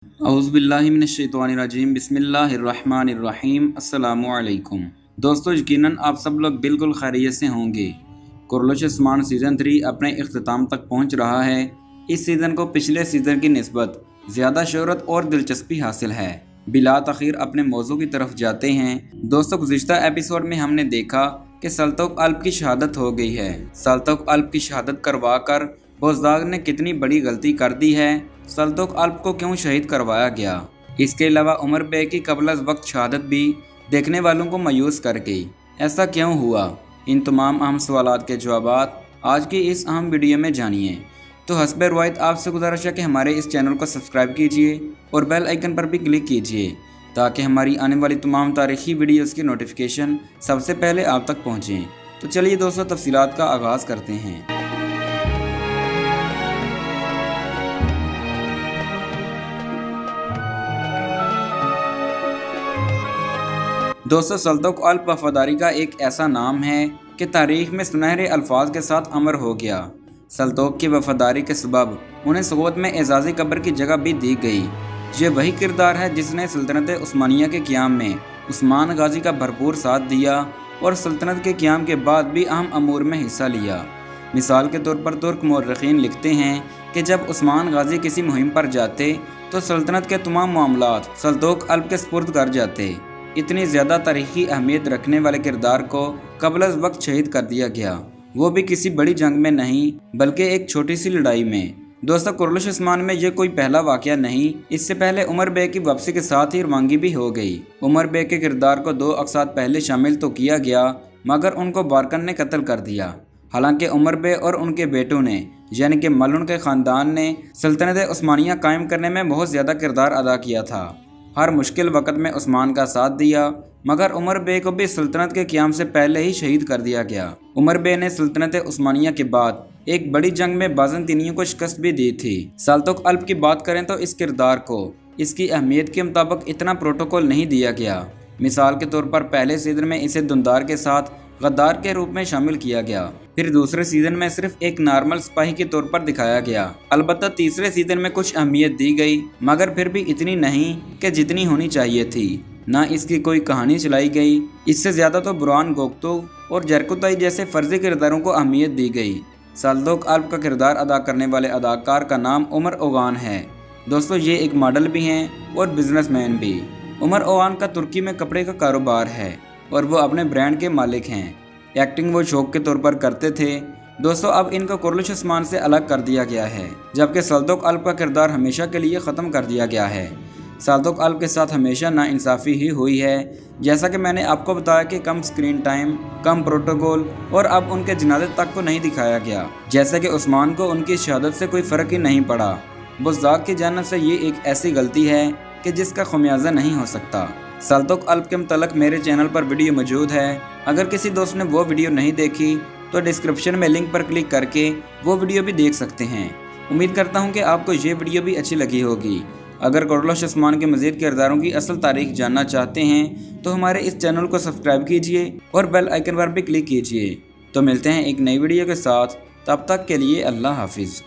औज़ुबिल्लाहिमिनश्शैतानिर्रजीम बिस्मिल्लाहिर्रहमानिर्रहीम अस्सलामुअलैकुम। दोस्तों, यकीनन आप सब लोग बिल्कुल खैरियत से होंगे। कुरलुश उस्मान सीज़न 3 अपने इख्तिताम तक पहुंच रहा है। इस सीज़न को पिछले सीज़न की निस्बत ज़्यादा शोहरत और दिलचस्पी हासिल है। बिला तख़ीर अपने मौजू की तरफ जाते हैं। दोस्तों, गुज़िश्ता एपिसोड में हमने देखा कि सल्तोक अल्प की शहादत हो गई है। सल्तोक अल्प की शहादत करवा कर बोज़दाग ने कितनी बड़ी गलती कर दी है। सल्तोक अल्प को क्यों शहीद करवाया गया। इसके अलावा उमर बे की कबल वक्त शहादत भी देखने वालों को मायूस कर गई। ऐसा क्यों हुआ? इन तमाम अहम सवालात के जवाब आज की इस अहम वीडियो में जानिए। तो हस्बे रवायत आपसे गुजारिश है कि हमारे इस चैनल को सब्सक्राइब कीजिए और बेल आइकन पर भी क्लिक कीजिए ताकि हमारी आने वाली तमाम तारीखी वीडियोज़ की नोटिफिकेशन सबसे पहले आप तक पहुँचें। तो चलिए दोस्तों, तफसीलात का आगाज़ करते हैं। दोस्तों, सल्तोक अल्प वफादारी का एक ऐसा नाम है कि तारीख में सुनहरे अल्फाज के साथ अमर हो गया। सल्तोक की वफादारी के सबब उन्हें सऊद में एजाज़ी कब्र की जगह भी दी गई। ये वही किरदार है जिसने सल्तनत उस्मानिया के क़याम में उस्मान गाजी का भरपूर साथ दिया और सल्तनत के क़याम के बाद भी अहम अमूर में हिस्सा लिया। मिसाल के तौर पर तुर्क मौरख़ीन लिखते हैं कि जब उस्मान गाजी किसी मुहिम पर जाते तो सल्तनत के तमाम मामलात सल्तोक अल्प के सुपुर्द कर जाते। इतनी ज़्यादा तारीखी अहमियत रखने वाले किरदार को कबल अज़ वक्त शहीद कर दिया गया, वो भी किसी बड़ी जंग में नहीं बल्कि एक छोटी सी लड़ाई में। दोस्तों, कुरलुश उस्मान में यह कोई पहला वाक़या नहीं। इससे पहले उमर बे की वापसी के साथ ही रवानगी भी हो गई। उमर बे के किरदार को 2 अक़साद पहले शामिल तो किया गया मगर उनको बारकन ने कत्ल कर दिया। हालांकि उमर बे और उनके बेटों ने यानी कि मलुन के ख़ानदान ने सल्तनत उस्मानिया कायम करने में बहुत ज़्यादा किरदार अदा किया था। हर मुश्किल वक़्त में उस्मान का साथ दिया मगर उमर बे को भी सल्तनत के क़याम से पहले ही शहीद कर दिया गया। उमर बे ने सल्तनत उस्मानिया के बाद एक बड़ी जंग में बाज़ंतीनियों को शिकस्त भी दी थी। सल्तोक अल्प की बात करें तो इस किरदार को इसकी अहमियत के मुताबिक इतना प्रोटोकॉल नहीं दिया गया। मिसाल के तौर पर पहले सीज़न में इसे दुंदार के साथ गद्दार के रूप में शामिल किया गया, फिर दूसरे सीज़न में सिर्फ एक नॉर्मल सिपाही के तौर पर दिखाया गया। अलबत्ता तीसरे सीज़न में कुछ अहमियत दी गई मगर फिर भी इतनी नहीं कि जितनी होनी चाहिए थी। ना इसकी कोई कहानी चलाई गई। इससे ज़्यादा तो बुरहान गोख्तो और जरकुताई जैसे फर्जी किरदारों को अहमियत दी गई। सल्तोक अल्प का किरदार अदा करने वाले अदाकार का नाम उमर ओगान है। दोस्तों, ये एक मॉडल भी हैं और बिजनेसमैन भी। उमर ओगान का तुर्की में कपड़े का कारोबार है और वो अपने ब्रांड के मालिक हैं। एक्टिंग वो शौक के तौर पर करते थे। दोस्तों, अब इनको कुरलुश उस्मान से अलग कर दिया गया है जबकि सल्तोक अल्प का किरदार हमेशा के लिए ख़त्म कर दिया गया है। सल्तोक अल्प के साथ हमेशा नाइंसाफ़ी ही हुई है। जैसा कि मैंने आपको बताया कि कम स्क्रीन टाइम, कम प्रोटोकॉल और अब उनके जनाजे तक को नहीं दिखाया गया। जैसे कि उस्मान को उनकी शहादत से कोई फ़र्क ही नहीं पड़ा। बुज़दाग की जानिब से ये एक ऐसी गलती है कि जिसका खमियाजा नहीं हो सकता। सल्तोक अल्प के मुतल्लिक़ मेरे चैनल पर वीडियो मौजूद है। अगर किसी दोस्त ने वो वीडियो नहीं देखी तो डिस्क्रिप्शन में लिंक पर क्लिक करके वो वीडियो भी देख सकते हैं। उम्मीद करता हूँ कि आपको ये वीडियो भी अच्छी लगी होगी। अगर कुरलुश उस्मान के मज़ीद किरदारों की असल तारीख जानना चाहते हैं तो हमारे इस चैनल को सब्सक्राइब कीजिए और बेल आइकन पर भी क्लिक कीजिए। तो मिलते हैं एक नई वीडियो के साथ, तब तक के लिए अल्लाह हाफिज़।